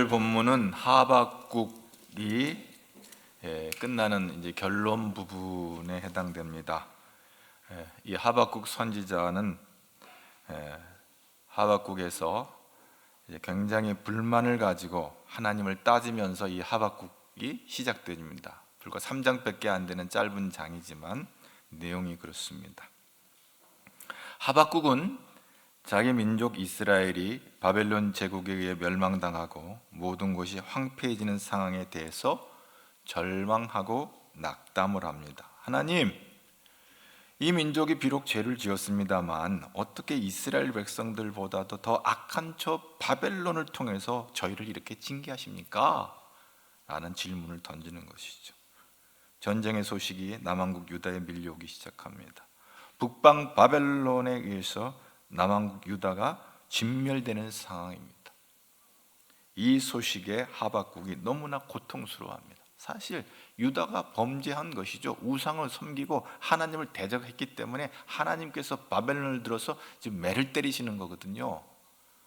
오늘 본문은 하박국이 끝나는 이제 결론 부분에 해당됩니다. 이 하박국 선지자는 하박국에서 이제 굉장히 불만을 가지고 하나님을 따지면서 이 하박국이 시작됩니다. 불과 3장밖에 안 되는 짧은 장이지만 내용이 그렇습니다. 하박국은 자기 민족 이스라엘이 바벨론 제국에 의해 멸망당하고 모든 것이 황폐해지는 상황에 대해서 절망하고 낙담을 합니다. 하나님, 이 민족이 비록 죄를 지었습니다만 어떻게 이스라엘 백성들보다도 더 악한 저 바벨론을 통해서 저희를 이렇게 징계하십니까? 라는 질문을 던지는 것이죠. 전쟁의 소식이 남왕국 유다에 밀려오기 시작합니다. 북방 바벨론에 의해서 남왕국 유다가 진멸되는 상황입니다. 이 소식에 하박국이 너무나 고통스러워합니다. 사실 유다가 범죄한 것이죠. 우상을 섬기고 하나님을 대적했기 때문에 하나님께서 바벨론을 들어서 지금 매를 때리시는 거거든요.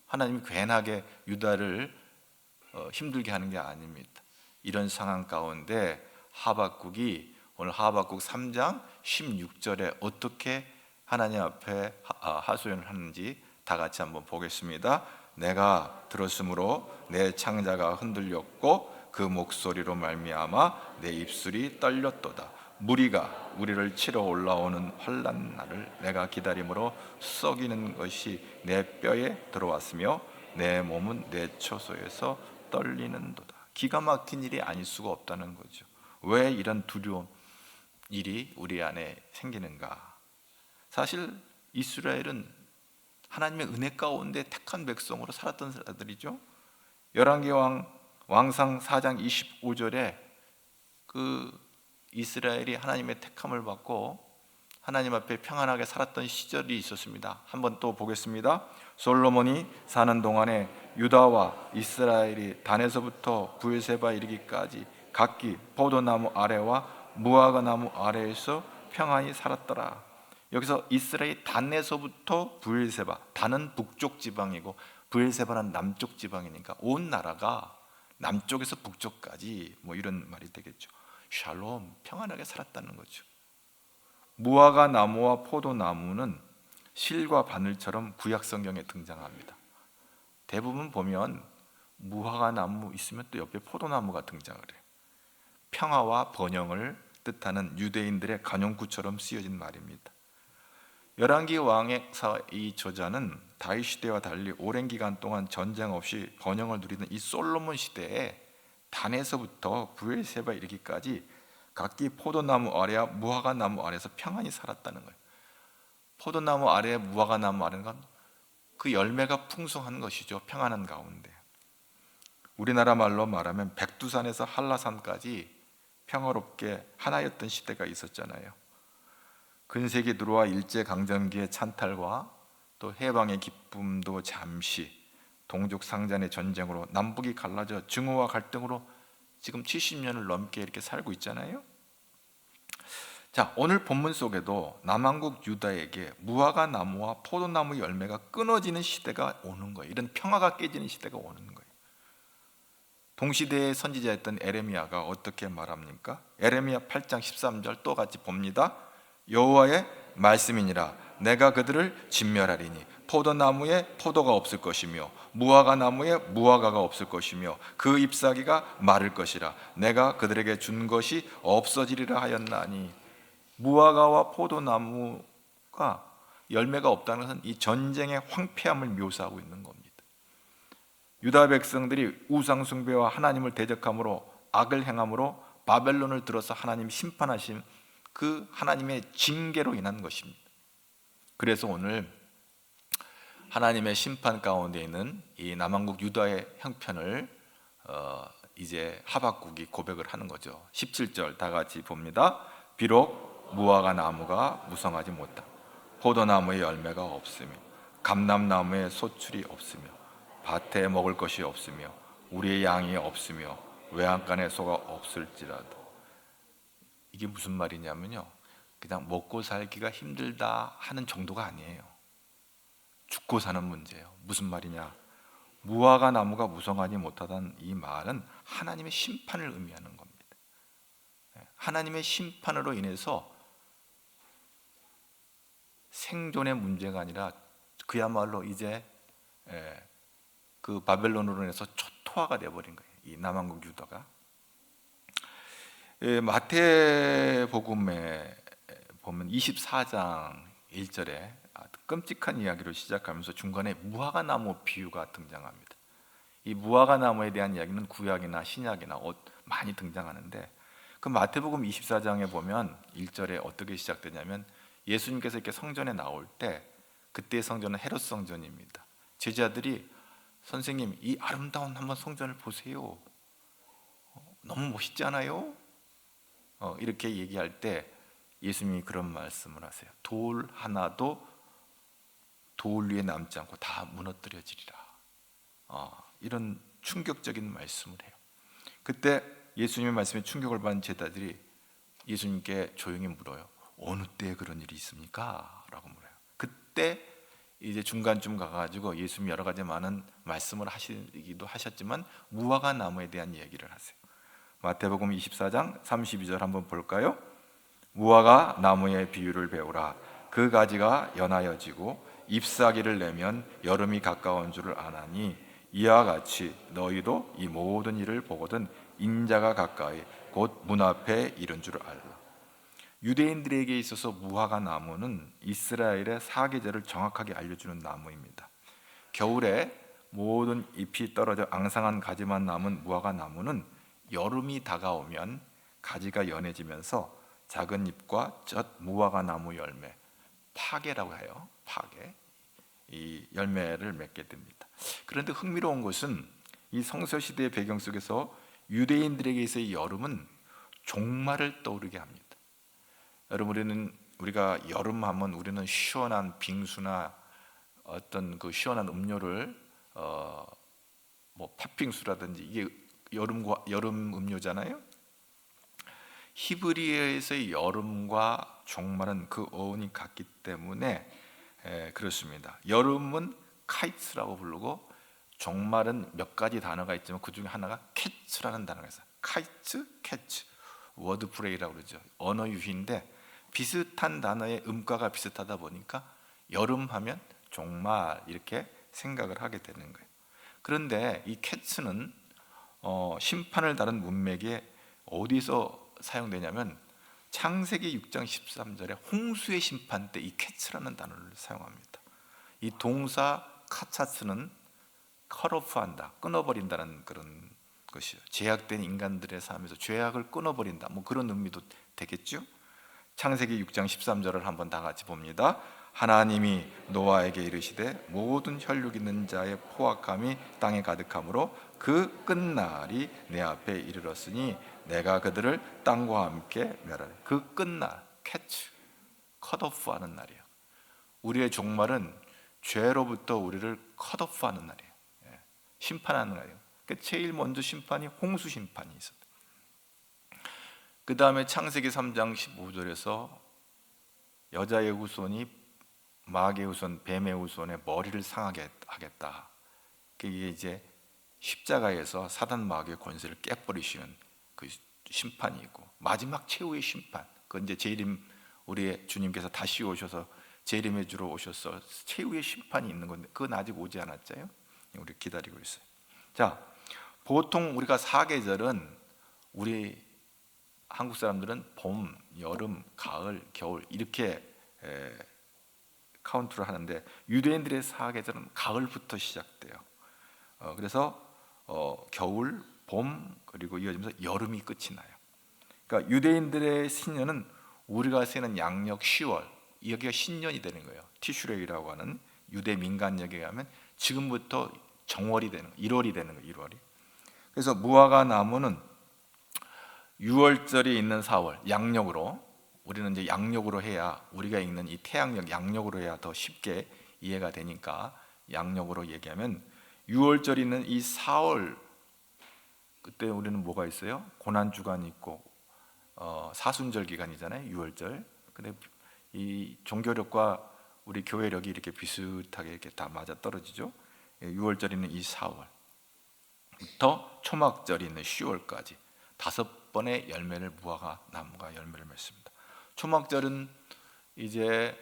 하나님이 괜하게 유다를 힘들게 하는 게 아닙니다. 이런 상황 가운데 하박국이 오늘 하박국 3장 16절에 어떻게 하나님 앞에 하소연을 하는지 다 같이 한번 보겠습니다. 내가 들었으므로 내 창자가 흔들렸고 그 목소리로 말미암아 내 입술이 떨렸도다. 무리가 우리를 치러 올라오는 환난 날을 내가 기다림으로 썩이는 것이 내 뼈에 들어왔으며 내 몸은 내 처소에서 떨리는도다. 기가 막힌 일이 아닐 수가 없다는 거죠. 왜 이런 두려운 일이 우리 안에 생기는가? 사실 이스라엘은 하나님의 은혜 가운데 택한 백성으로 살았던 사람들이죠. 열왕기 왕상 4장 25절에 그 이스라엘이 하나님의 택함을 받고 하나님 앞에 평안하게 살았던 시절이 있었습니다. 한번 또 보겠습니다. 솔로몬이 사는 동안에 유다와 이스라엘이 단에서부터 브엘세바 이르기까지 각기 포도나무 아래와 무화과 나무 아래에서 평안히 살았더라. 여기서 이스라엘 단에서부터 브엘세바, 단은 북쪽 지방이고 브엘세바는 남쪽 지방이니까 온 나라가 남쪽에서 북쪽까지 뭐 이런 말이 되겠죠. 샬롬, 평안하게 살았다는 거죠. 무화과 나무와 포도나무는 실과 바늘처럼 구약 성경에 등장합니다. 대부분 보면 무화과 나무 있으면 또 옆에 포도나무가 등장을 해요. 평화와 번영을 뜻하는 유대인들의 간용구처럼 쓰여진 말입니다. 열왕기 왕의 이 저자는 다윗 시대와 달리 오랜 기간 동안 전쟁 없이 번영을 누리는 이 솔로몬 시대에 단에서부터 브엘세바 이르기까지 각기 포도나무 아래와 무화과 나무 아래에서 평안히 살았다는 거예요. 포도나무 아래, 무화과 나무 아래는 건 그 열매가 풍성한 것이죠. 평안한 가운데. 우리나라 말로 말하면 백두산에서 한라산까지 평화롭게 하나였던 시대가 있었잖아요. 근세기 들어와 일제강점기의 찬탈과 또 해방의 기쁨도 잠시, 동족 상잔의 전쟁으로 남북이 갈라져 증오와 갈등으로 지금 70년을 넘게 이렇게 살고 있잖아요. 자, 오늘 본문 속에도 남왕국 유다에게 무화과 나무와 포도나무 열매가 끊어지는 시대가 오는 거예요. 이런 평화가 깨지는 시대가 오는 거예요. 동시대의 선지자였던 에레미야가 어떻게 말합니까? 에레미야 8장 13절 또 같이 봅니다. 여호와의 말씀이니라. 내가 그들을 진멸하리니 포도나무에 포도가 없을 것이며 무화과 나무에 무화과가 없을 것이며 그 잎사귀가 마를 것이라. 내가 그들에게 준 것이 없어지리라 하였나니. 무화과와 포도나무가 열매가 없다는 것은 이 전쟁의 황폐함을 묘사하고 있는 겁니다. 유다 백성들이 우상 숭배와 하나님을 대적함으로 악을 행함으로 바벨론을 들어서 하나님 심판하신 그 하나님의 징계로 인한 것입니다. 그래서 오늘 하나님의 심판 가운데 있는 이 남왕국 유다의 형편을 이제 하박국이 고백을 하는 거죠. 17절 다 같이 봅니다. 비록 무화과 나무가 무성하지 못하고 포도나무에 열매가 없으며 감람나무에 소출이 없으며 밭에 먹을 것이 없으며 우리의 양이 없으며 외양간에 소가 없을지라도. 이게 무슨 말이냐면요, 그냥 먹고 살기가 힘들다 하는 정도가 아니에요. 죽고 사는 문제예요. 무슨 말이냐? 무화과 나무가 무성하지 못하다는 이 말은 하나님의 심판을 의미하는 겁니다. 하나님의 심판으로 인해서 생존의 문제가 아니라 그야말로 이제 그 바벨론으로 인해서 초토화가 되어버린 거예요. 이 남한국 유다가. 마태복음에 보면 24장 1절에 끔찍한 이야기로 시작하면서 중간에 무화과 나무 비유가 등장합니다. 이 무화과 나무에 대한 이야기는 구약이나 신약이나 많이 등장하는데, 그 마태복음 24장에 보면 1절에 어떻게 시작되냐면 예수님께서 이렇게 성전에 나올 때, 그때의 성전은 헤롯 성전입니다. 제자들이 선생님, 이 아름다운 한번 성전을 보세요. 너무 멋있지 않아요? 이렇게 얘기할 때 예수님이 그런 말씀을 하세요. 돌 하나도 돌 위에 남지 않고 다 무너뜨려지리라. 이런 충격적인 말씀을 해요. 그때 예수님의 말씀에 충격을 받은 제자들이 예수님께 조용히 물어요. 어느 때에 그런 일이 있습니까? 라고 물어요. 그때 이제 중간쯤 가가지고 예수님이 여러 가지 많은 말씀을 하시기도 하셨지만 무화과 나무에 대한 얘기를 하세요. 마태복음 24장 32절 한번 볼까요? 무화과 나무의 비유를 배우라. 그 가지가 연하여지고 잎사귀를 내면 여름이 가까운 줄을 아나니, 이와 같이 너희도 이 모든 일을 보거든 인자가 가까이 곧 문 앞에 이른 줄을 알라. 유대인들에게 있어서 무화과 나무는 이스라엘의 사계절을 정확하게 알려주는 나무입니다. 겨울에 모든 잎이 떨어져 앙상한 가지만 남은 무화과 나무는 여름이 다가오면 가지가 연해지면서 작은 잎과 젖 무화과 나무 열매, 파게라고 해요. 파게, 이 열매를 맺게 됩니다. 그런데 흥미로운 것은 이 성서 시대의 배경 속에서 유대인들에게 있어의 여름은 종말을 떠오르게 합니다. 여러분, 우리가 여름 하면 우리는 시원한 빙수나 어떤 그 시원한 음료를 뭐 팥빙수라든지, 이게 여름 음료잖아요. 히브리어에서의 여름과 종말은 그 어원이 같기 때문에 그렇습니다. 여름은 카이츠라고 부르고 종말은 몇 가지 단어가 있지만 그 중에 하나가 캐츠라는 단어가 있어요. 카이츠, 캐츠, 워드 플레이라고 그러죠. 언어 유희인데 비슷한 단어의 음가가 비슷하다 보니까 여름 하면 종말 이렇게 생각을 하게 되는 거예요. 그런데 이 캐츠는 심판을 다룬 문맥에 어디서 사용되냐면 창세기 6장 13절에 홍수의 심판 때 이 캐츠라는 단어를 사용합니다. 이 동사 카차스는 컷오프한다, 끊어버린다는 그런 것이요. 제약된 인간들의 삶에서 죄악을 끊어버린다, 뭐 그런 의미도 되겠죠. 창세기 6장 13절을 한번 다 같이 봅니다. 하나님이 노아에게 이르시되 모든 혈육 있는 자의 포악함이 땅에 가득하므로 그 끝날이 내 앞에 이르렀으니 내가 그들을 땅과 함께 멸하리. 그 끝날, 캐치, 컷오프하는 날이에요. 우리의 종말은 죄로부터 우리를 컷오프하는 날이에요. 심판하는 날이에요. 그러니까 제일 먼저 심판이 홍수 심판이 있었다. 그 다음에 창세기 3장 15절에서 여자의 후손이 마귀의 후손, 뱀의 후손의 머리를 상하게 하겠다. 이게 이제 십자가에서 사단 마귀의 권세를 깨버리시는 그 심판이 있고, 마지막 최후의 심판, 그건 이제 재림, 우리의 주님께서 다시 오셔서 재림해 주러 오셔서 최후의 심판이 있는 건데 그건 아직 오지 않았잖아요. 우리 기다리고 있어요. 자, 보통 우리가 사계절은 우리 한국 사람들은 봄, 여름, 가을, 겨울 이렇게 카운트를 하는데 유대인들의 사계절은 가을부터 시작돼요. 그래서 겨울, 봄, 그리고 이어지면서 여름이 끝이 나요. 그러니까 유대인들의 신년은 우리가 세는 양력 10월, 여기가 신년이 되는 거예요. 티슈레이라고 하는 유대 민간력에 가면 지금부터 정월이 되는, 1월이 되는 거예요. 1월이. 그래서 무화과 나무는 6월절이 있는 4월, 양력으로, 우리는 이제 양력으로 해야, 우리가 읽는 이 태양력 양력으로 해야 더 쉽게 이해가 되니까 양력으로 얘기하면 6월절이 있는 이 4월, 그때 우리는 뭐가 있어요? 고난주간이 있고 사순절 기간이잖아요. 6월절. 근데 이 종교력과 우리 교회력이 이렇게 비슷하게 이렇게 다 맞아 떨어지죠. 유월절이 있는 이 4월부터 초막절이 있는 10월까지 5번의 열매를 무화과 나무가 열매를 맺습니다. 초막절은 이제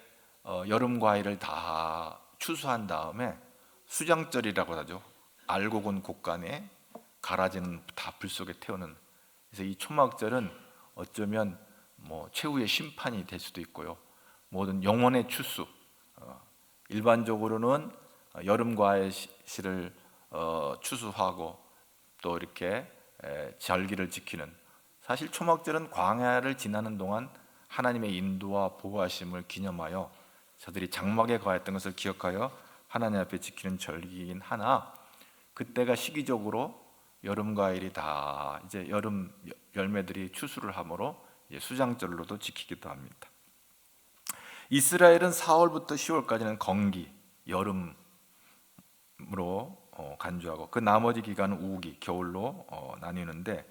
여름 과일을 다 추수한 다음에 수장절이라고 하죠. 알곡은 곡간에 가라지는 다 불 속에 태우는. 그래서 이 초막절은 어쩌면 최후의 심판이 될 수도 있고요. 모든 영혼의 추수. 일반적으로는 여름 과일을 추수하고 또 이렇게 절기를 지키는. 사실 초막절은 광야를 지나는 동안 하나님의 인도와 보호하심을 기념하여 저들이 장막에 거했던 것을 기억하여 하나님 앞에 지키는 절기이긴 하나, 그때가 시기적으로 여름 과일이 다 이제 여름 열매들이 추수를 하므로 수장절로도 지키기도 합니다. 이스라엘은 4월부터 10월까지는 건기, 여름으로 간주하고 그 나머지 기간은 우기, 겨울로 나뉘는데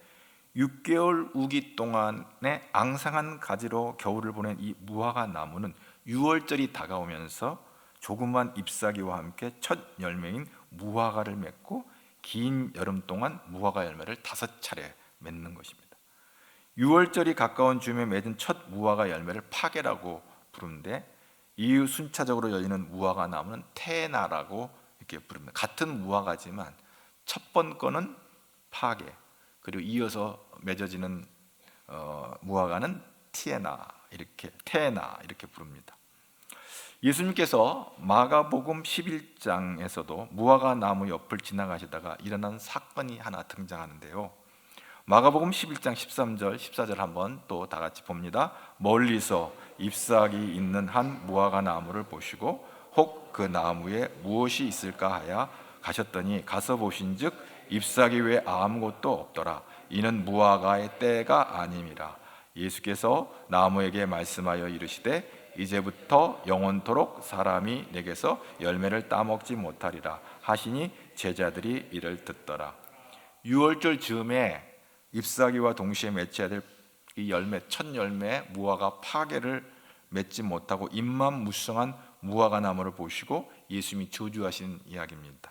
6개월 우기 동안에 앙상한 가지로 겨울을 보낸 이 무화과 나무는 6월절이 다가오면서 조그만 잎사귀와 함께 첫 열매인 무화과를 맺고 긴 여름 동안 무화과 열매를 5차례 맺는 것입니다. 6월절이 가까운 즈음에 맺은 첫 무화과 열매를 파게라고 부르는데, 이후 순차적으로 열리는 무화과 나무는 테나라고 이렇게 부릅니다. 같은 무화과지만 첫 번 거는 파게, 그리고 이어서 맺어지는 무화과는 테나 이렇게 부릅니다. 예수님께서 마가복음 11장에서도 무화과 나무 옆을 지나가시다가 일어난 사건이 하나 등장하는데요. 마가복음 11장 13절 14절 한번 또 다 같이 봅니다. 멀리서 잎사귀 있는 한 무화과 나무를 보시고 혹 그 나무에 무엇이 있을까 하여 가셨더니 가서 보신즉 잎사귀 외에 아무것도 없더라. 이는 무화과의 때가 아님이라. 예수께서 나무에게 말씀하여 이르시되 이제부터 영원토록 사람이 내게서 열매를 따먹지 못하리라 하시니 제자들이 이를 듣더라. 6월절 즈음에 잎사귀와 동시에 맺혀야 될 이 열매, 첫 열매 무화과 파게를 맺지 못하고 잎만 무성한 무화과 나무를 보시고 예수님이 저주하신 이야기입니다.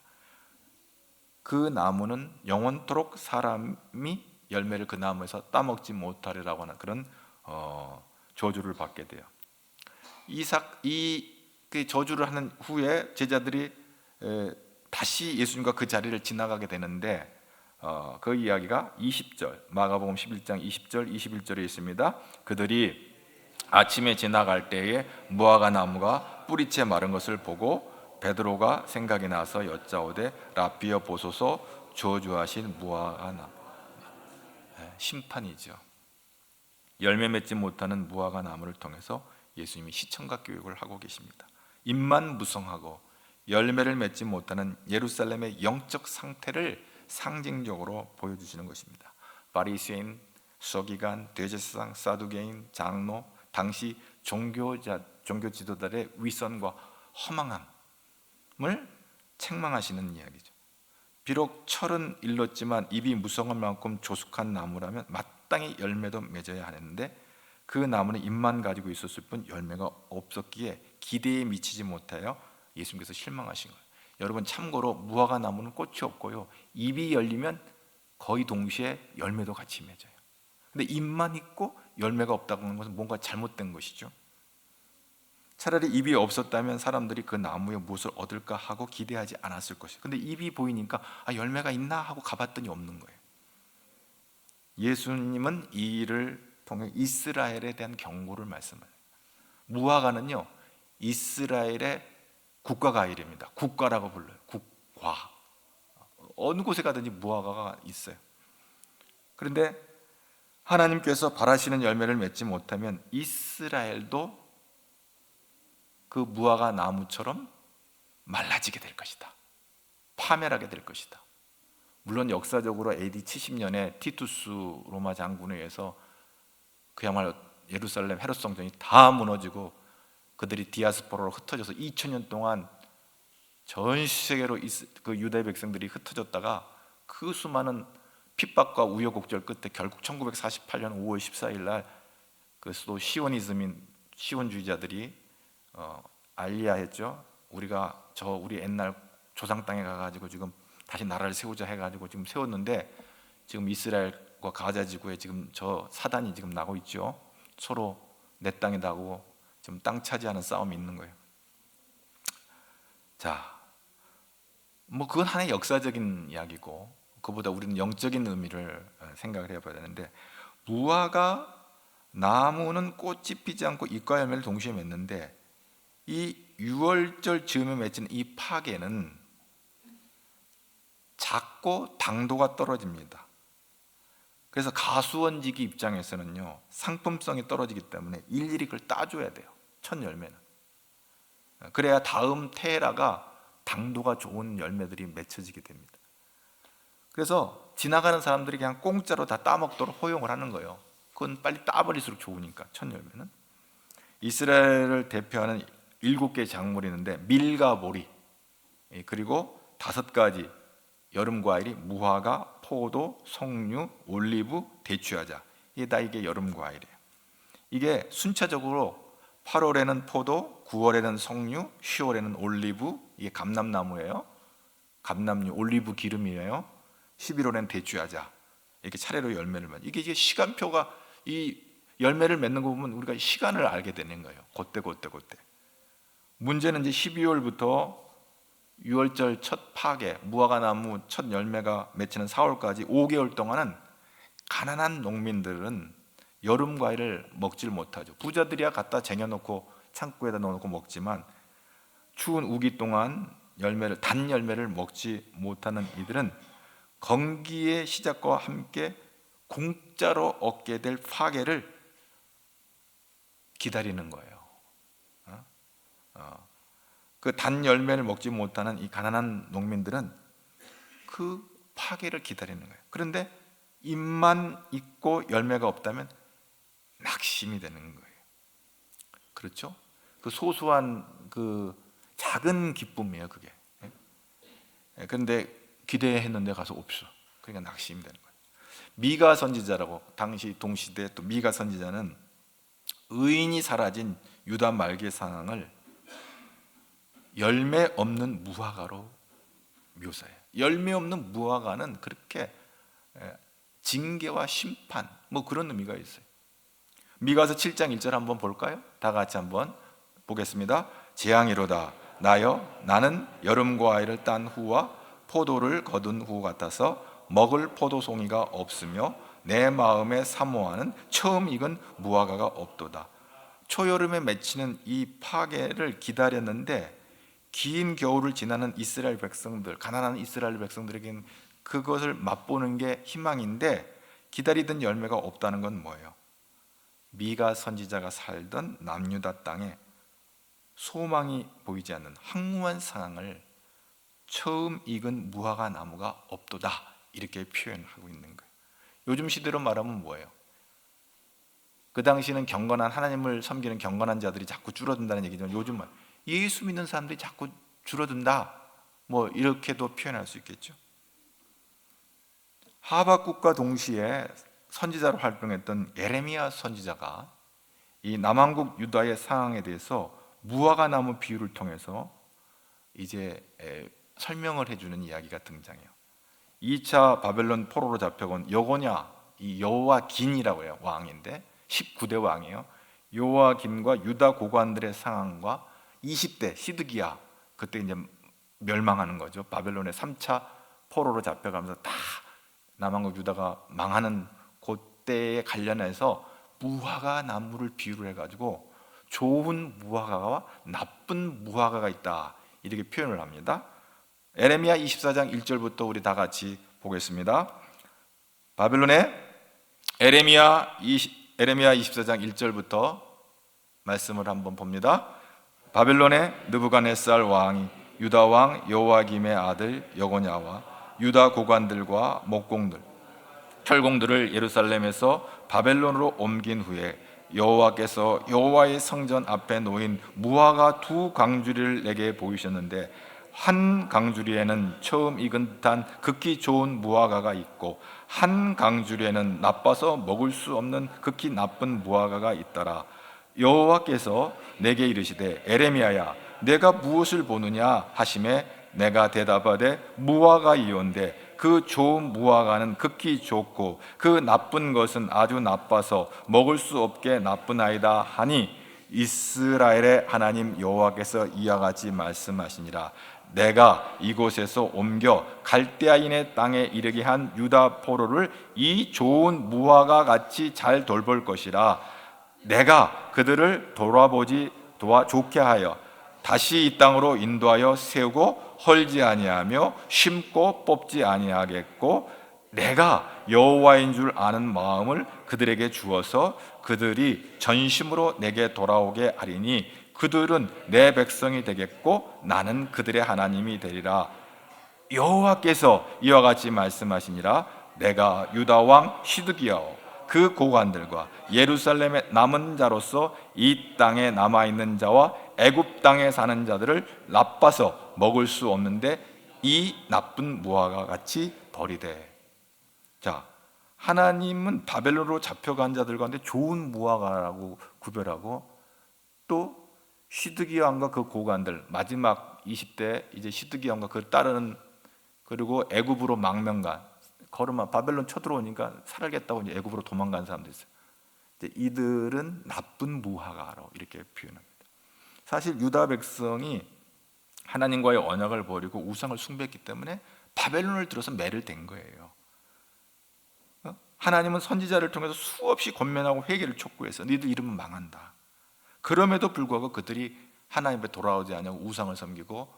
그 나무는 영원토록 사람이 열매를 그 나무에서 따먹지 못하리라고 하는 그런 저주를 받게 돼요. 그 저주를 하는 후에 제자들이 다시 예수님과 그 자리를 지나가게 되는데 그 이야기가 20절 마가복음 11장 20절 21절에 있습니다. 그들이 아침에 지나갈 때에 무화과 나무가 뿌리채 마른 것을 보고 베드로가 생각이 나서 여짜오되 라삐어 보소서 저주하신 무화과 나무. 심판이죠. 열매 맺지 못하는 무화과 나무를 통해서 예수님이 시청각 교육을 하고 계십니다. 잎만 무성하고 열매를 맺지 못하는 예루살렘의 영적 상태를 상징적으로 보여주시는 것입니다. 바리새인, 서기관, 대제사장, 사두개인, 장로, 당시 종교 지도자들의 위선과 허망함을 책망하시는 이야기죠. 비록 철은 일렀지만 잎이 무성한 만큼 조숙한 나무라면 마땅히 열매도 맺어야 하는데 그 나무는 잎만 가지고 있었을 뿐 열매가 없었기에 기대에 미치지 못하여 예수님께서 실망하신 거예요. 여러분 참고로 무화과 나무는 꽃이 없고요, 잎이 열리면 거의 동시에 열매도 같이 맺어요. 근데 잎만 있고 열매가 없다고 하는 것은 뭔가 잘못된 것이죠. 차라리 잎이 없었다면 사람들이 그 나무에 무엇을 얻을까 하고 기대하지 않았을 것이에요. 근데 잎이 보이니까 열매가 있나 하고 가봤더니 없는 거예요. 예수님은 이 일을 통해 이스라엘에 대한 경고를 말씀해요. 무화과는요 이스라엘의 국가 과일입니다. 국가라고 불러요. 국과. 어느 곳에 가든지 무화과가 있어요. 그런데 하나님께서 바라시는 열매를 맺지 못하면 이스라엘도 그 무화과 나무처럼 말라지게 될 것이다. 파멸하게 될 것이다. 물론 역사적으로 AD 70년에 티투스 로마 장군에 의해서 그야말로 예루살렘 헤롯 성전이 다 무너지고 그들이 디아스포라로 흩어져서 2000년 동안 전 세계로 그 유대 백성들이 흩어졌다가 그 수많은 핍박과 우여곡절 끝에 결국 1948년 5월 14일 날 그 수도 시온주의자들이 알리야했죠. 우리 옛날 조상 땅에 가가지고 지금 다시 나라를 세우자 해가지고 지금 세웠는데, 지금 이스라엘과 가자 지구에 지금 저 사단이 지금 나고 있죠. 서로 내 땅이다 하고 지금 땅 차지하는 싸움이 있는 거예요. 자, 뭐 그건 하나의 역사적인 이야기고, 그보다 우리는 영적인 의미를 생각을 해봐야 되는데, 무화과 나무는 꽃이 피지 않고 잎과 열매를 동시에 맺는데, 이 유월절 즈음에 맺힌 이 파괴는 작고 당도가 떨어집니다. 그래서 가수원지기 입장에서는요, 상품성이 떨어지기 때문에 일일이 그걸 따줘야 돼요. 첫 열매는. 그래야 다음 테라가 당도가 좋은 열매들이 맺혀지게 됩니다. 그래서 지나가는 사람들이 그냥 공짜로 다 따먹도록 허용을 하는 거예요. 그건 빨리 따버릴수록 좋으니까. 첫 열매는. 이스라엘을 대표하는 7개의 작물이 있는데, 밀과 보리, 그리고 5가지 여름 과일이 무화과, 포도, 석류, 올리브, 대추야자. 이게 여름 과일이에요. 이게 순차적으로 8월에는 포도, 9월에는 석류, 10월에는 올리브, 이게 감람나무예요. 감람류, 올리브 기름이에요. 11월에는 대추야자. 이렇게 차례로 열매를 맺는. 이게 시간표가, 이 열매를 맺는 거 보면 우리가 시간을 알게 되는 거예요. 그때. 문제는 이제 12월부터 6월절 첫 파괴, 무화과 나무 첫 열매가 맺히는 4월까지 5개월 동안은 가난한 농민들은 여름 과일을 먹질 못하죠. 부자들이야 갖다 쟁여놓고 창고에다 넣어놓고 먹지만, 추운 우기 동안 단 열매를 먹지 못하는 이들은 건기의 시작과 함께 공짜로 얻게 될 파괴를 기다리는 거예요. 그 단 열매를 먹지 못하는 이 가난한 농민들은 그 파괴를 기다리는 거예요. 그런데 잎만 있고 열매가 없다면 낙심이 되는 거예요. 그렇죠? 그 소소한 그 작은 기쁨이에요, 그게. 그런데 기대했는데 가서 없어. 그러니까 낙심이 되는 거예요. 미가 선지자라고, 당시 동시대 또 미가 선지자는 의인이 사라진 유다 말기의 상황을 열매 없는 무화과로 묘사해요. 열매 없는 무화과는 그렇게 징계와 심판, 뭐 그런 의미가 있어요. 미가서 7장 1절 한번 볼까요? 다 같이 한번 보겠습니다. 재앙이로다. 나여, 나는 여름 과일을 딴 후와 포도를 거둔 후 같아서 먹을 포도송이가 없으며 내 마음에 사모하는 처음 익은 무화과가 없도다. 초여름에 맺히는 이 파괴를 기다렸는데, 긴 겨울을 지나는 이스라엘 백성들, 가난한 이스라엘 백성들에게는 그것을 맛보는 게 희망인데, 기다리던 열매가 없다는 건 뭐예요? 미가 선지자가 살던 남유다 땅에 소망이 보이지 않는 황무한 상황을 처음 익은 무화과 나무가 없도다, 이렇게 표현하고 있는 거예요. 요즘 시대로 말하면 뭐예요? 그 당시는 경건한, 하나님을 섬기는 경건한 자들이 자꾸 줄어든다는 얘기지만, 요즘은 예수 믿는 사람들이 자꾸 줄어든다, 뭐 이렇게도 표현할 수 있겠죠. 하박국과 동시에 선지자로 활동했던 예레미야 선지자가 이 남왕국 유다의 상황에 대해서 무화과 나무 비유를 통해서 이제 설명을 해주는 이야기가 등장해요. 2차 바벨론 포로로 잡혀온 여고냐, 이 여호와긴이라고 해요. 왕인데 19대 왕이에요. 여호와긴과 유다 고관들의 상황과 20대 시드기야, 그때 이제 멸망하는 거죠. 바벨론의 3차 포로로 잡혀가면서 다 남왕국 유다가 망하는 그때에 관련해서 무화과 나무를 비유를 해가지고 좋은 무화과와 나쁜 무화과가 있다, 이렇게 표현을 합니다. 에레미야 24장 1절부터 우리 다 같이 보겠습니다. 바벨론의 에레미야 24장 1절부터 말씀을 한번 봅니다. 바벨론의 느부갓네살 왕이 유다 왕 여호와김의 아들 여고냐와 유다 고관들과 목공들, 철공들을 예루살렘에서 바벨론으로 옮긴 후에 여호와께서 여호와의 성전 앞에 놓인 무화과 2광주리를 내게 보이셨는데, 한 강주리에는 처음 익은 듯한 극히 좋은 무화과가 있고 한 강주리에는 나빠서 먹을 수 없는 극히 나쁜 무화과가 있더라. 여호와께서 내게 이르시되 에레미야야, 내가 무엇을 보느냐 하시매 내가 대답하되 무화과 이온데 그 좋은 무화과는 극히 좋고 그 나쁜 것은 아주 나빠서 먹을 수 없게 나쁘나이다 하니 이스라엘의 하나님 여호와께서 이와 같이 말씀하시니라. 내가 이곳에서 옮겨 갈대아인의 땅에 이르게 한 유다 포로를 이 좋은 무화과 같이 잘 돌볼 것이라. 내가 그들을 도와 좋게 하여 다시 이 땅으로 인도하여 세우고 헐지 아니하며 심고 뽑지 아니하겠고 내가 여호와인 줄 아는 마음을 그들에게 주어서 그들이 전심으로 내게 돌아오게 하리니 그들은 내 백성이 되겠고 나는 그들의 하나님이 되리라. 여호와께서 이와 같이 말씀하시니라. 내가 유다 왕 시드기야와 그 고관들과 예루살렘의 남은 자로서 이 땅에 남아있는 자와 애굽 땅에 사는 자들을 나빠서 먹을 수 없는데 이 나쁜 무화과 같이 버리되. 자, 하나님은 바벨론으로 잡혀간 자들 가운데 좋은 무화과라고 구별하고 또 시드기야 왕과 그 고관들, 마지막 20대 이제 시드기야 왕과 그 따르는, 그리고 애굽으로 망명간 걸음아 바벨론 쳐들어오니까 살겠다고 이제 애굽으로 도망간 사람들 있어요. 이제 이들은 나쁜 무화과로 이렇게 표현합니다. 사실 유다 백성이 하나님과의 언약을 버리고 우상을 숭배했기 때문에 바벨론을 들어서 매를 댄 거예요. 하나님은 선지자를 통해서 수없이 권면하고 회개를 촉구해서 너희들 이러면 망한다. 그럼에도 불구하고 그들이 하나님 앞에 돌아오지 않냐고 우상을 섬기고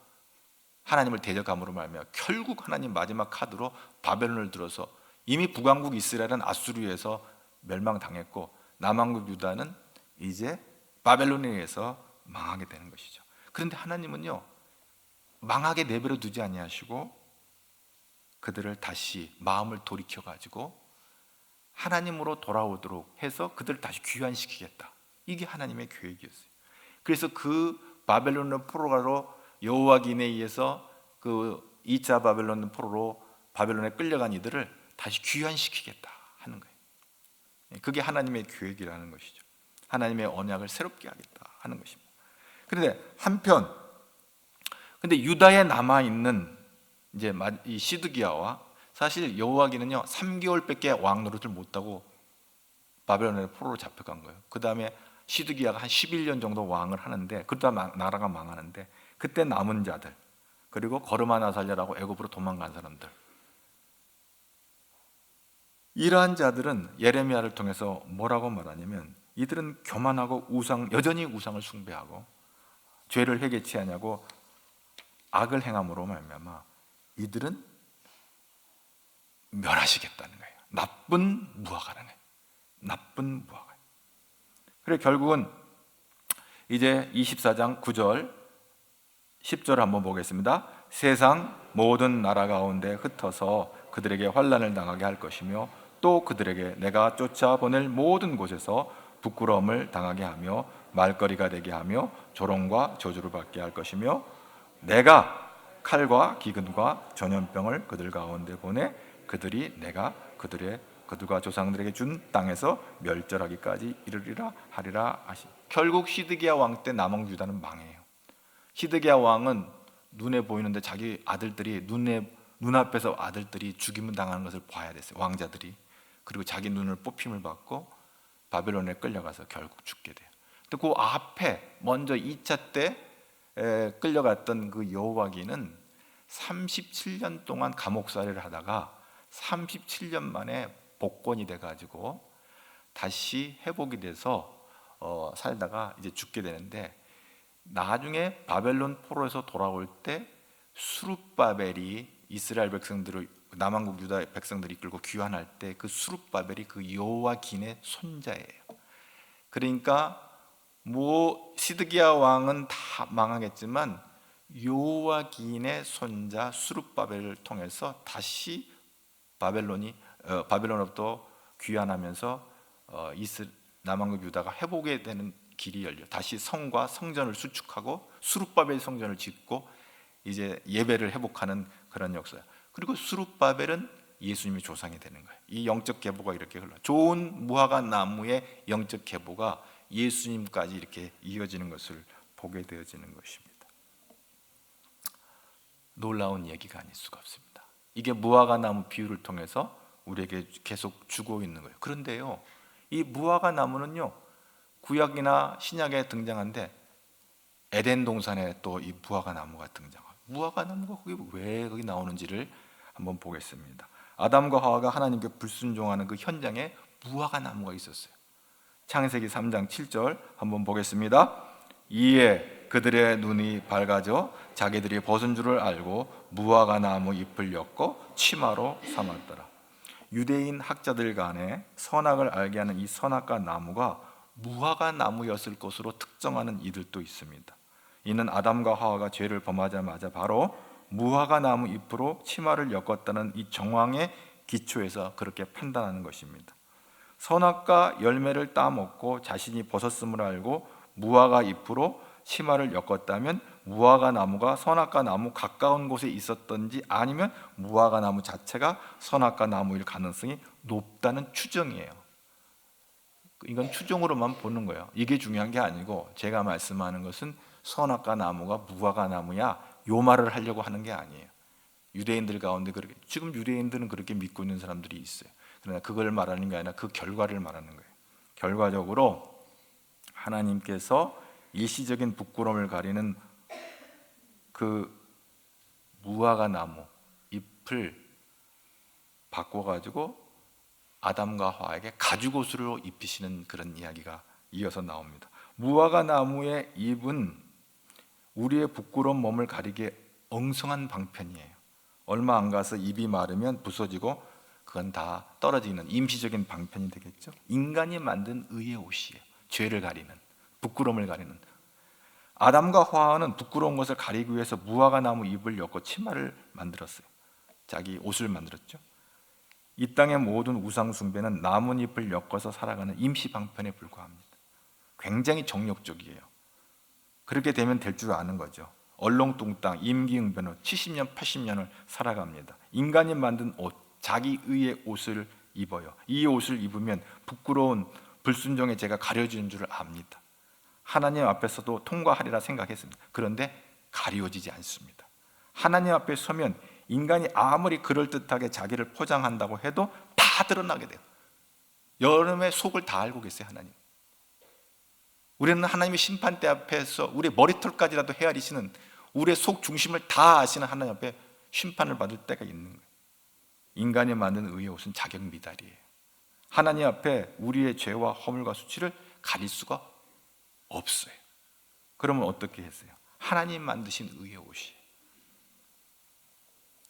하나님을 대적함으로 말미암아 결국 하나님 마지막 카드로 바벨론을 들어서, 이미 북왕국 이스라엘은 아수르에서 멸망당했고 남왕국 유다는 이제 바벨론에 의해서 망하게 되는 것이죠. 그런데 하나님은요 망하게 내버려 두지 아니하시고 그들을 다시 마음을 돌이켜 가지고 하나님으로 돌아오도록 해서 그들을 다시 귀환시키겠다. 이게 하나님의 계획이었어요. 그래서 그 바벨론의 포로가로 여호와긴에 의해서 그 2차 바벨론 포로로 바벨론에 끌려간 이들을 다시 귀환시키겠다 하는 거예요. 그게 하나님의 계획이라는 것이죠. 하나님의 언약을 새롭게 하겠다 하는 것입니다. 그런데 한편, 근데 유다에 남아 있는 이제 이 시드기야와, 사실 여호와긴은요 3개월밖에 왕 노릇을 못하고 바벨론의 포로로 잡혀간 거예요. 그 다음에 시드기야가 한 11년 정도 왕을 하는데 그러다 나라가 망하는데, 그때 남은 자들, 그리고 거르마 나살랴라고 애굽으로 도망간 사람들, 이러한 자들은 예레미야를 통해서 뭐라고 말하냐면 이들은 교만하고 여전히 우상을 숭배하고 죄를 회개치 않냐고 악을 행함으로 말미암아 이들은 멸하시겠다는 거예요. 나쁜 무화과라는 거예요. 나쁜 무화과. 그래 결국은 이제 24장 9절 10절 한번 보겠습니다. 세상 모든 나라 가운데 흩어서 그들에게 환난을 당하게 할 것이며 또 그들에게 내가 쫓아보낼 모든 곳에서 부끄러움을 당하게 하며 말거리가 되게 하며 조롱과 저주를 받게 할 것이며 내가 칼과 기근과 전염병을 그들 가운데 보내 그들이 내가 그들과 조상들에게 준 땅에서 멸절하기까지 이르리라 하리라 하시. 결국 시드기야 왕 때 남왕 유다는 망해요. 시드기야 왕은 눈에 보이는데 자기 아들들이 눈앞에서 아들들이 죽임을 당하는 것을 봐야 됐어요. 왕자들이. 그리고 자기 눈을 뽑힘을 받고 바벨론에 끌려가서 결국 죽게 돼요. 근데 그 앞에 먼저 2차 때 끌려갔던 그 여호와긴은 37년 동안 감옥살이를 하다가 37년 만에 복권이 돼가지고 다시 회복이 돼서 살다가 이제 죽게 되는데, 나중에 바벨론 포로에서 돌아올 때 수룹바벨이 이스라엘 백성들을, 남왕국 유다 백성들이 이끌고 귀환할 때 그 수룹바벨이 그 여호와긴의 손자예요. 그러니까 뭐 시드기야 왕은 다 망하겠지만 여호와긴의 손자 수룹바벨을 통해서 다시 바벨론으로부터 귀환하면서 남왕국 유다가 회복이 되는 길이 열려 다시 성과 성전을 수축하고 수룹바벨 성전을 짓고 이제 예배를 회복하는 그런 역사예요. 그리고 수룹바벨은 예수님의 조상이 되는 거예요. 이 영적 계보가 이렇게 흘러, 좋은 무화과 나무의 영적 계보가 예수님까지 이렇게 이어지는 것을 보게 되어지는 것입니다. 놀라운 얘기가 아닐 수가 없습니다. 이게 무화과 나무 비유를 통해서 우리에게 계속 주고 있는 거예요. 그런데요, 이 무화과 나무는요, 구약이나 신약에 등장한데 에덴 동산에 또 이 무화과 나무가 등장해요. 무화과 나무가 거기 왜 거기 나오는지를 한번 보겠습니다. 아담과 하와가 하나님께 불순종하는 그 현장에 무화과 나무가 있었어요. 창세기 3장 7절 한번 보겠습니다. 이에 그들의 눈이 밝아져 자기들이 벗은 줄을 알고 무화과 나무 잎을 엮고 치마로 삼았더라. 유대인 학자들 간에 선악을 알게 하는 이 선악과 나무가 무화과 나무였을 것으로 특정하는 이들도 있습니다. 이는 아담과 하와가 죄를 범하자마자 바로 무화과 나무 잎으로 치마를 엮었다는 이 정황의 기초에서 그렇게 판단하는 것입니다. 선악과 열매를 따먹고 자신이 벗었음을 알고 무화과 잎으로 치마를 엮었다면 무화과 나무가 선악과 나무 가까운 곳에 있었던지 아니면 무화과 나무 자체가 선악과 나무일 가능성이 높다는 추정이에요. 이건 추정으로만 보는 거예요. 이게 중요한 게 아니고 제가 말씀하는 것은 선악과 나무가 무화과 나무야 요 말을 하려고 하는 게 아니에요. 유대인들 가운데 그렇게, 지금 유대인들은 그렇게 믿고 있는 사람들이 있어요. 그러나 그걸 말하는 게 아니라 그 결과를 말하는 거예요. 결과적으로 하나님께서 일시적인 부끄러움을 가리는 그 무화과 나무 잎을 바꿔가지고 아담과 하와에게 가죽옷으로 입히시는 그런 이야기가 이어서 나옵니다. 무화과 나무의 잎은 우리의 부끄러운 몸을 가리기에 엉성한 방편이에요. 얼마 안 가서 잎이 마르면 부서지고 그건 다 떨어지는 임시적인 방편이 되겠죠. 인간이 만든 의의 옷이에요. 죄를 가리는, 부끄러움을 가리는. 아담과 하와는 부끄러운 것을 가리기 위해서 무화과 나무 잎을 엮고 치마를 만들었어요. 자기 옷을 만들었죠. 이 땅의 모든 우상 숭배는 나뭇잎을 엮어서 살아가는 임시 방편에 불과합니다. 굉장히 정욕적이에요. 그렇게 되면 될 줄 아는 거죠. 얼렁뚱땅 임기응변으로 70년 80년을 살아갑니다. 인간이 만든 옷, 자기 의의 옷을 입어요. 이 옷을 입으면 부끄러운 불순종의 죄가 가려지는 줄 압니다. 하나님 앞에서도 통과하리라 생각했습니다. 그런데 가려지지 않습니다. 하나님 앞에 서면 인간이 아무리 그럴듯하게 자기를 포장한다고 해도 다 드러나게 돼요. 여름에 속을 다 알고 계세요, 하나님. 우리는 하나님의 심판대 앞에서 우리 머리털까지라도 헤아리시는, 우리의 속 중심을 다 아시는 하나님 앞에 심판을 받을 때가 있는 거예요. 인간이 만든 의의 옷은 자격 미달이에요. 하나님 앞에 우리의 죄와 허물과 수치를 가릴 수가 없어요. 그러면 어떻게 했어요? 하나님 만드신 의의 옷이에요.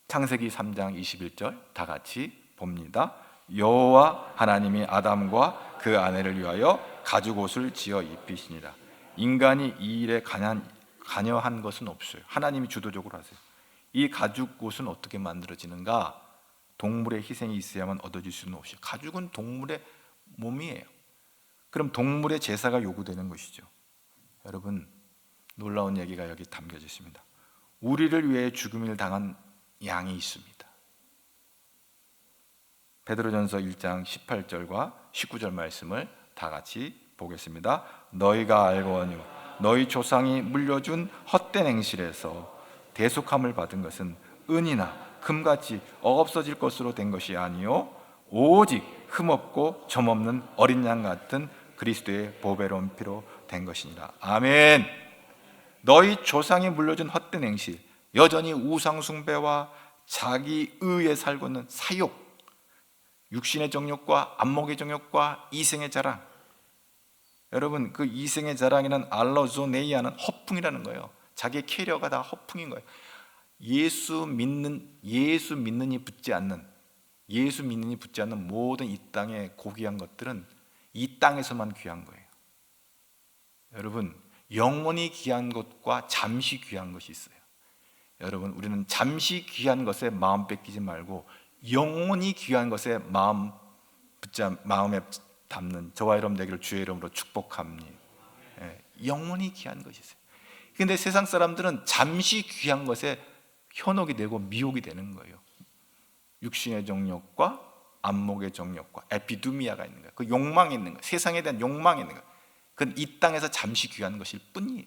창세기 3장 21절 다 같이 봅니다. 여호와 하나님이 아담과 그 아내를 위하여 가죽옷을 지어 입히시니라. 인간이 이 일에 관여한 것은 없어요. 하나님이 주도적으로 하세요. 이 가죽옷은 어떻게 만들어지는가? 동물의 희생이 있어야만 얻어질 수는 없어요. 가죽은 동물의 몸이에요. 그럼 동물의 제사가 요구되는 것이죠. 여러분, 놀라운 얘기가 여기 담겨져 있습니다. 우리를 위해 죽음을 당한 양이 있습니다. 베드로전서 1장 18절과 19절 말씀을 다 같이 보겠습니다. 너희가 알거니와 너희 조상이 물려준 헛된 행실에서 대속함을 받은 것은 은이나 금같이 없어질 것으로 된 것이 아니요 오직 흠없고 점없는 어린 양 같은 그리스도의 보배로운 피로 된 것이니라. 아멘. 너희 조상이 물려준 헛된 행실, 여전히 우상 숭배와 자기 의에 살고 있는 사욕, 육신의 정욕과 안목의 정욕과 이생의 자랑. 여러분, 그 이생의 자랑이란 알로조네이아는 허풍이라는 거예요. 자기의 캐리어가 다 허풍인 거예요. 예수 믿는이 붙지 않는 모든 이 땅의 고귀한 것들은 이 땅에서만 귀한 거예요. 여러분, 영원히 귀한 것과 잠시 귀한 것이 있어요. 여러분, 우리는 잠시 귀한 것에 마음 뺏기지 말고 영원히 귀한 것에 마음에 담는 저와 여러분 되기를 주의 이름으로 축복합니다. 영원히 귀한 것이 있어요. 그런데 세상 사람들은 잠시 귀한 것에 현혹이 되고 미혹이 되는 거예요. 육신의 정욕과 안목의 정욕과 에피두미아가 있는 거예요. 그 욕망이 있는 거예요. 세상에 대한 욕망이 있는 거예요. 그건 이 땅에서 잠시 귀한 것일 뿐이에요.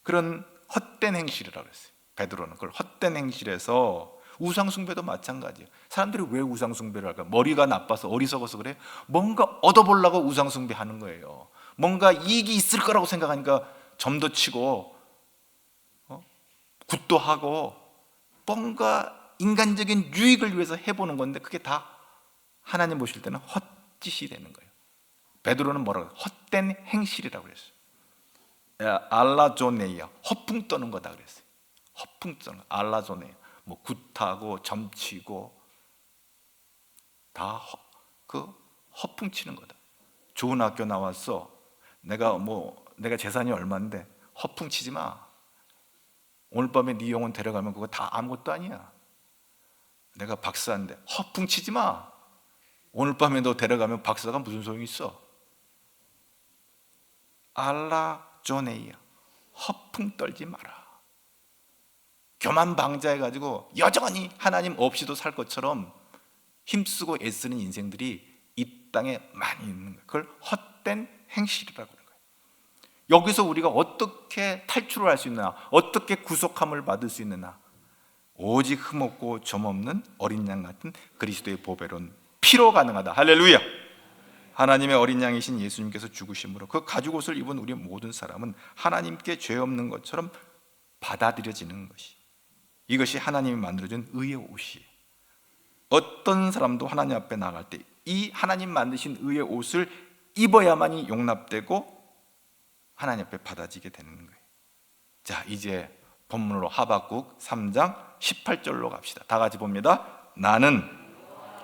그런 헛된 행실이라고 했어요. 베드로는 그걸 헛된 행실에서, 우상 숭배도 마찬가지예요. 사람들이 왜 우상 숭배를 할까? 머리가 나빠서, 어리석어서 그래? 뭔가 얻어보려고 우상 숭배하는 거예요. 뭔가 이익이 있을 거라고 생각하니까 점도 치고 굿도 하고 뭔가 인간적인 유익을 위해서 해보는 건데, 그게 다 하나님 보실 때는 헛짓이 되는 거예요. 베드로는 뭐라고 해요? 헛된 행실이라고 그랬어요. 알라조네이아, 허풍 떠는 거다 그랬어요. 허풍 떠는 거, 알라조네이아. 뭐 굿하고 점치고 다 허풍 치는 거다. 좋은 학교 나왔어. 내가 재산이 얼마인데 허풍 치지 마. 오늘 밤에 네 영혼 데려가면 그거 다 아무것도 아니야. 내가 박사인데 허풍 치지 마. 오늘 밤에 너 데려가면 박사가 무슨 소용이 있어? 알라조네이아, 허풍 떨지 마라. 교만방자해가지고 여전히 하나님 없이도 살 것처럼 힘쓰고 애쓰는 인생들이 이 땅에 많이 있는 거예요. 그걸 헛된 행실이라고 하는 거예요. 여기서 우리가 어떻게 탈출을 할 수 있느냐, 어떻게 구속함을 받을 수 있느냐, 오직 흠없고 점없는 어린 양 같은 그리스도의 보배로운 피로 가능하다. 할렐루야. 하나님의 어린 양이신 예수님께서 죽으심으로 그 가죽 옷을 입은 우리 모든 사람은 하나님께 죄 없는 것처럼 받아들여지는 것이, 이것이 하나님이 만들어준 의의 옷이에요. 어떤 사람도 하나님 앞에 나갈 때 이 하나님 만드신 의의 옷을 입어야만이 용납되고 하나님 앞에 받아지게 되는 거예요. 자, 이제 본문으로 하박국 3장 18절로 갑시다. 다 같이 봅니다. 나는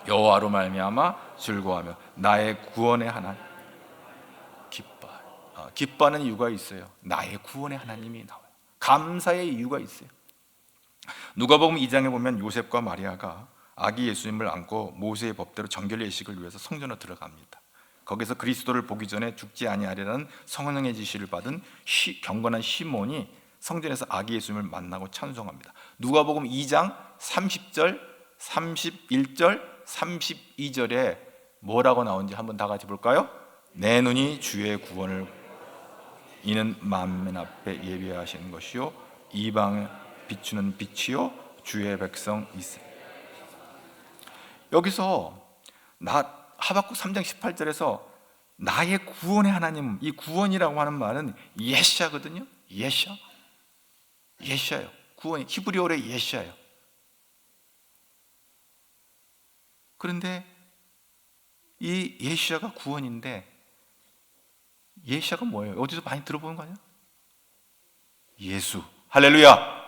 여호와로 말미암아 즐거워하며 나의 구원의 하나님 기뻐하라. 기뻐하는 이유가 있어요. 나의 구원의 하나님이 나와요. 감사의 이유가 있어요. 누가복음 2장에 보면 요셉과 마리아가 아기 예수님을 안고 모세의 법대로 정결 예식을 위해서 성전으로 들어갑니다. 거기서 그리스도를 보기 전에 죽지 아니하리라는 성령의 지시를 받은 경건한 시몬이 성전에서 아기 예수님을 만나고 찬송합니다. 누가복음 2장 30절, 31절, 32절에 뭐라고 나오는지 한번 다 같이 볼까요? 내 눈이 주의 구원을, 이는 만민 앞에 예비하시는 것이요 이방에 비추는 빛이요 주의 백성 이스라엘. 여기서 하박국 3장 18절에서 나의 구원의 하나님, 이 구원이라고 하는 말은 예샤거든요. 예샤예요. 구원이 히브리어로 예샤예요. 그런데 이 예샤가 구원인데, 예샤가 뭐예요? 어디서 많이 들어보는 거 아니야? 예수. 할렐루야.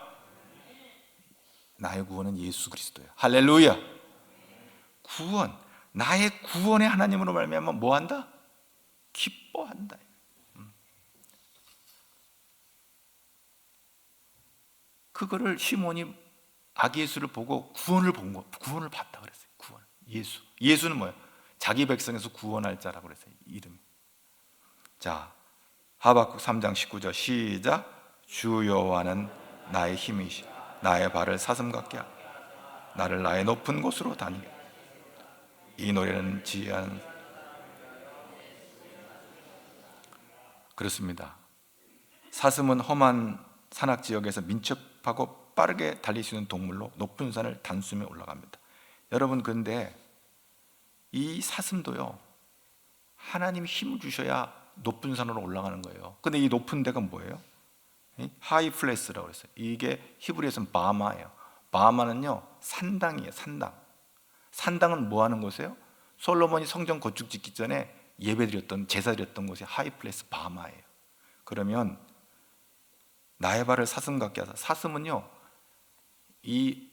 나의 구원은 예수 그리스도예요. 할렐루야. 구원, 나의 구원의 하나님으로 말미암아 뭐한다? 기뻐한다. 그거를 시몬이 아기 예수를 보고 구원을 봤다 그랬어요. 구원, 예수는 뭐예요? 자기 백성에서 구원할 자라고 그랬어요. 이름이. 자, 하박국 3장 19절 시작. 주 여호와는 나의 힘이시, 나의 발을 사슴 같게 하고 나를 나의 높은 곳으로 다니게. 이 노래는 지혜한, 그렇습니다. 사슴은 험한 산악 지역에서 민첩하고 빠르게 달릴 수 있는 동물로 높은 산을 단숨에 올라갑니다. 여러분, 그런데 이 사슴도요, 하나님이 힘을 주셔야 높은 산으로 올라가는 거예요. 근데 이 높은 데가 뭐예요? 하이 플레스라고 그랬어요. 이게 히브리에서는 바마예요. 바마는요, 산당이에요. 산당은 뭐 하는 곳이에요? 솔로몬이 성전 건축 짓기 전에 예배드렸던, 제사드렸던 곳이 하이 플레스 바마예요. 그러면 나의 발을 사슴 같게 하사, 사슴은요, 이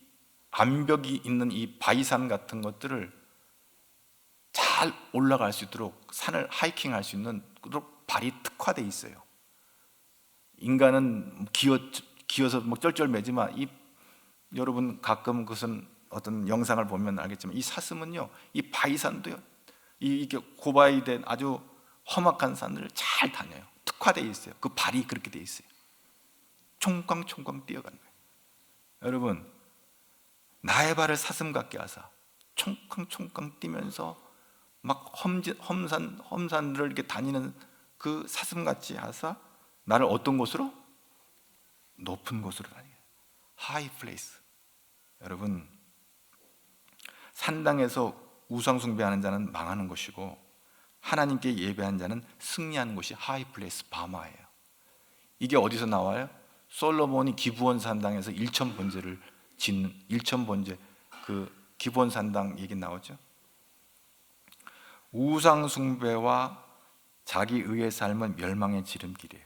암벽이 있는 이 바위산 같은 것들을 잘 올라갈 수 있도록, 산을 하이킹할 수 있는 그도록 발이 특화되어 있어요. 인간은 기어서 막 쩔쩔매지만 여러분 가끔 그것은 어떤 영상을 보면 알겠지만 이 사슴은요, 이 바위산도요, 이게 고바위된 아주 험악한 산들을 잘 다녀요. 특화되어 있어요. 그 발이 그렇게 되어 있어요. 총광총광 뛰어가는 거예요. 여러분, 나의 발을 사슴 같게 하사 총광총광 뛰면서 막 험산들을 이렇게 다니는 그 사슴같이 하사 나를 어떤 곳으로? 높은 곳으로 다니게. 하이 플레이스. 여러분, 산당에서 우상 숭배하는 자는 망하는 것이고 하나님께 예배한 자는 승리하는 곳이 하이 플레이스 바마예요. 이게 어디서 나와요? 솔로몬이 기브온 산당에서 일천 번제를 짓는 일천 번제, 그 기브온 산당 얘기 나오죠. 우상 숭배와 자기 의의 삶은 멸망의 지름길이에요.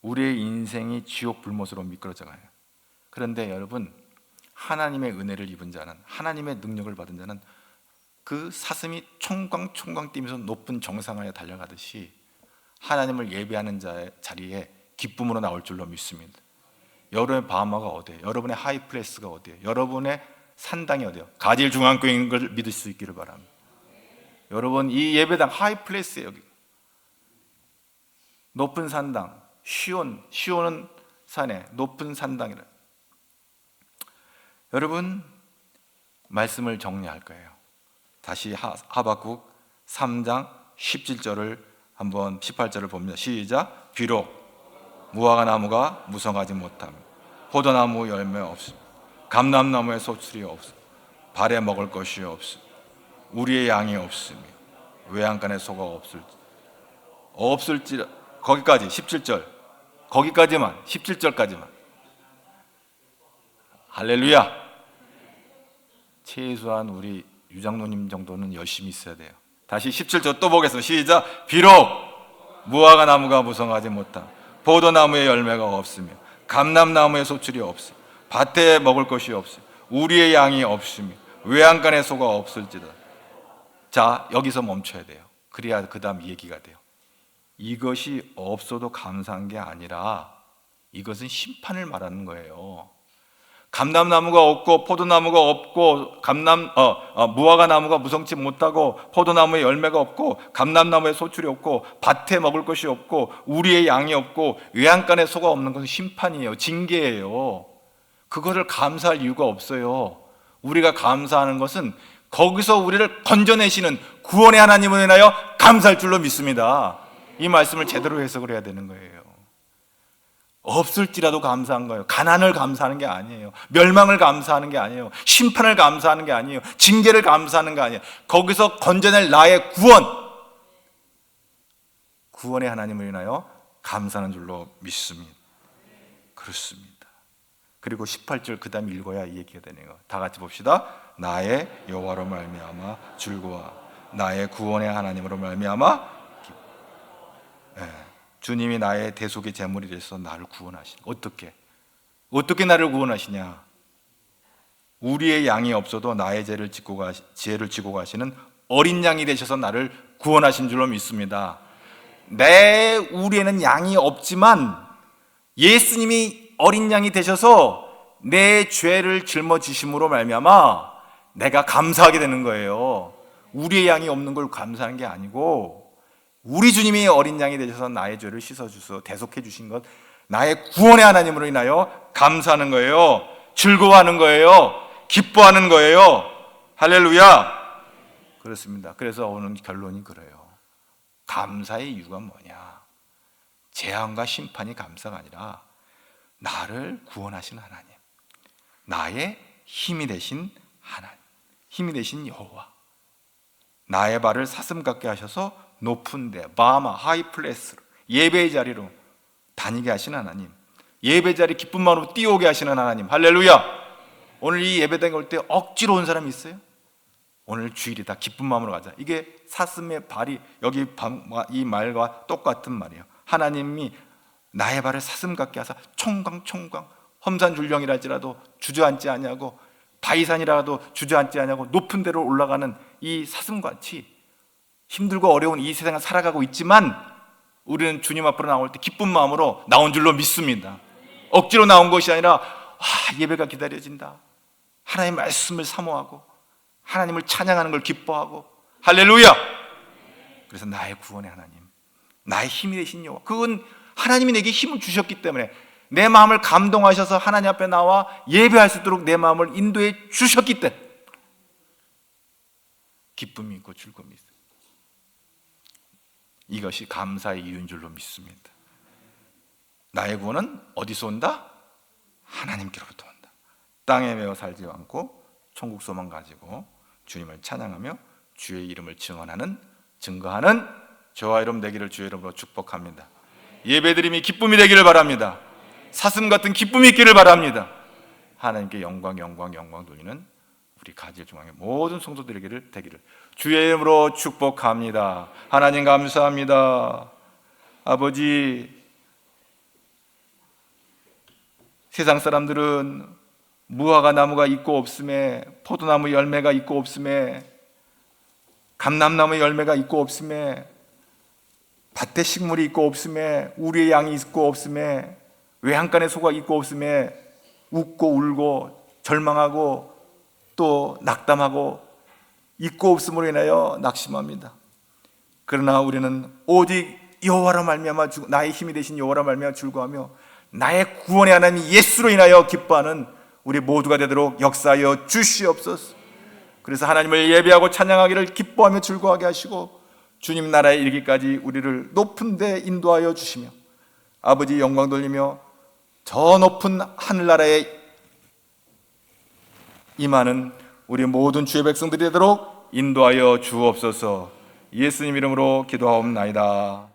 우리의 인생이 지옥 불못으로 미끄러져 가요. 그런데 여러분, 하나님의 은혜를 입은 자는, 하나님의 능력을 받은 자는 그 사슴이 총광총광 뛰면서 높은 정상하에 달려가듯이 하나님을 예배하는 자의 자리에 기쁨으로 나올 줄로 믿습니다. 여러분의 바마가 어디예요? 여러분의 하이플레스가 어디예요? 여러분의 산당이 어디예요? 가질 중앙교회인 걸 믿을 수 있기를 바랍니다. 여러분, 이 예배당 하이플레스예요. 여기 높은 산당, 시온은 산에 높은 산당이라. 여러분, 말씀을 정리할 거예요. 다시 하박국 3장 17절을 한번 18절을 봅니다. 시작. 비록 무화과 나무가 무성하지 못하며 포도나무 열매 없으며 감람나무에 소출이 없으며 발에 먹을 것이 없으며 우리의 양이 없으며 외양간에 소가 없을지라. 거기까지 17절, 거기까지만, 17절까지만. 할렐루야. 최소한 우리 유장로님 정도는 열심히 있어야 돼요. 다시 17절 또 보겠습니다. 시작. 비록 무화과 나무가 무성하지 못하며 포도나무에 열매가 없으며 감람나무에 소출이 없으며 밭에 먹을 것이 없으며 우리의 양이 없으며 외양간에 소가 없을지다. 자, 여기서 멈춰야 돼요. 그래야 그 다음 얘기가 돼요. 이것이 없어도 감사한 게 아니라 이것은 심판을 말하는 거예요. 감람나무가 없고 포도나무가 없고 무화과 나무가 무성치 못하고 포도나무에 열매가 없고 감람나무에 소출이 없고 밭에 먹을 것이 없고 우리의 양이 없고 외양간에 소가 없는 것은 심판이에요. 징계예요. 그거를 감사할 이유가 없어요. 우리가 감사하는 것은 거기서 우리를 건져내시는 구원의 하나님을 인하여 감사할 줄로 믿습니다. 이 말씀을 제대로 해석을 해야 되는 거예요. 없을지라도 감사한 거예요. 가난을 감사하는 게 아니에요. 멸망을 감사하는 게 아니에요. 심판을 감사하는 게 아니에요. 징계를 감사하는 게 아니에요. 거기서 건져낼 나의 구원의 하나님을 인하여 감사하는 줄로 믿습니다. 그렇습니다. 그리고 18절 그 다음 읽어야 이 얘기가 되네요. 다 같이 봅시다. 나의 여호와로 말미암아 즐거워 나의 구원의 하나님으로 말미암아 주님이 나의 대속의 제물이 되어서 나를 구원하시니. 어떻게 나를 구원하시냐? 우리의 양이 없어도 나의 지혜를 지고 가시는 어린 양이 되셔서 나를 구원하신 줄로 믿습니다. 우리에는 양이 없지만 예수님이 어린 양이 되셔서 내 죄를 짊어지심으로 말미암아 내가 감사하게 되는 거예요. 우리의 양이 없는 걸 감사하는 게 아니고 우리 주님이 어린 양이 되셔서 나의 죄를 씻어주셔서 대속해 주신 것, 나의 구원의 하나님으로 인하여 감사하는 거예요. 즐거워하는 거예요. 기뻐하는 거예요. 할렐루야. 그렇습니다. 그래서 오늘 결론이 그래요. 감사의 이유가 뭐냐? 재앙과 심판이 감사가 아니라 나를 구원하신 하나님, 나의 힘이 되신 하나님, 힘이 되신 여호와, 나의 발을 사슴 같게 하셔서 높은 데, 바마, 하이플레스로, 예배의 자리로 다니게 하시는 하나님, 예배 자리 기쁜 마음으로 뛰어오게 하시는 하나님. 할렐루야. 오늘 이 예배당에 올 때 억지로 온 사람이 있어요? 오늘 주일이다, 기쁜 마음으로 가자. 이게 사슴의 발이 여기 이 말과 똑같은 말이에요. 하나님이 나의 발을 사슴 같게 하사 총광총광, 험산줄령이랄지라도 주저앉지 아니하고 바위산이라도 주저앉지 아니하고 높은 데로 올라가는 이 사슴같이 힘들고 어려운 이 세상을 살아가고 있지만 우리는 주님 앞으로 나올 때 기쁜 마음으로 나온 줄로 믿습니다. 억지로 나온 것이 아니라 예배가 기다려진다, 하나님의 말씀을 사모하고 하나님을 찬양하는 걸 기뻐하고. 할렐루야. 그래서 나의 구원의 하나님, 나의 힘이 되신 여호와, 그건 하나님이 내게 힘을 주셨기 때문에 내 마음을 감동하셔서 하나님 앞에 나와 예배할 수 있도록 내 마음을 인도해 주셨기 때문에 기쁨이 있고 즐거움이 있어요. 이것이 감사의 이유인 줄로 믿습니다. 나의 구원은 어디서 온다? 하나님께로부터 온다. 땅에 매어 살지 않고 천국 소망 가지고 주님을 찬양하며 주의 이름을 증거하는 저와 여러분 되기를 주의 이름으로 축복합니다. 예배드림이 기쁨이 되기를 바랍니다. 사슴 같은 기쁨이 있기를 바랍니다. 하나님께 영광 돌리는 우리 가질 중앙의 모든 성도들에게를 되기를 주의 이름으로 축복합니다. 하나님 감사합니다. 아버지, 세상 사람들은 무화과 나무가 있고 없음에, 포도나무 열매가 있고 없음에, 감람나무 열매가 있고 없음에, 밭에 식물이 있고 없음에, 우리의 양이 있고 없음에, 외양간에 소가 있고 없음에 웃고 울고 절망하고 또 낙담하고 있고 없음으로 인하여 낙심합니다. 그러나 우리는 오직 여호와로 말미암아 나의 힘이 되신 여호와로 말미암아 즐거워하며 나의 구원의 하나님 예수로 인하여 기뻐하는 우리 모두가 되도록 역사하여 주시옵소서. 그래서 하나님을 예배하고 찬양하기를 기뻐하며 즐거워하게 하시고 주님 나라에 이르기까지 우리를 높은 데 인도하여 주시며 아버지 영광 돌리며 저 높은 하늘나라에 임하는 우리 모든 주의 백성들이 되도록 인도하여 주옵소서. 예수님 이름으로 기도하옵나이다.